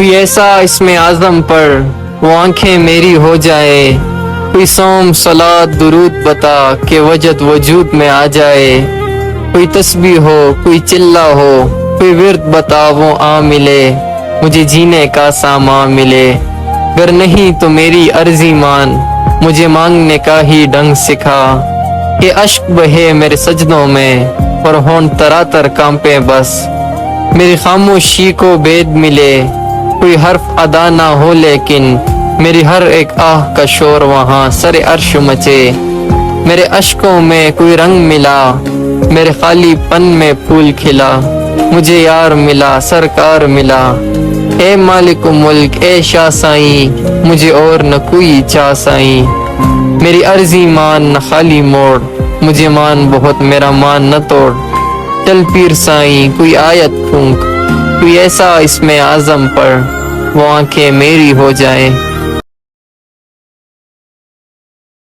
کوئی ایسا اس میں اعظم پر وہ آنکھیں میری ہو جائے، کوئی صوم صلات درود بتا کہ وجد وجود میں آ جائے، کوئی تسبیح ہو کوئی چلہ ہو کوئی ورد بتا وہ آ ملے، مجھے جینے کا سامان ملے، گر نہیں تو میری عرضی مان، مجھے مانگنے کا ہی ڈھنگ سکھا، کہ اشک بہے میرے سجدوں میں اور ہون تراتر کانپے بس، میری خاموشی کو بید ملے، کوئی حرف ادا نہ ہو لیکن میری ہر ایک آہ کا شور وہاں سر عرش مچے، میرے اشکوں میں کوئی رنگ ملا، میرے خالی پن میں پھول کھلا، مجھے یار ملا سرکار ملا، اے مالک ملک اے شاہ سائیں، مجھے اور نہ کوئی چاہ سائیں، میری عرضی مان نہ خالی موڑ، مجھے مان بہت میرا مان نہ توڑ، چل پیر سائیں کوئی آیت پھونک، کوئی ایسا اس میں اعظم پر وہ آنکھیں میری ہو جائیں۔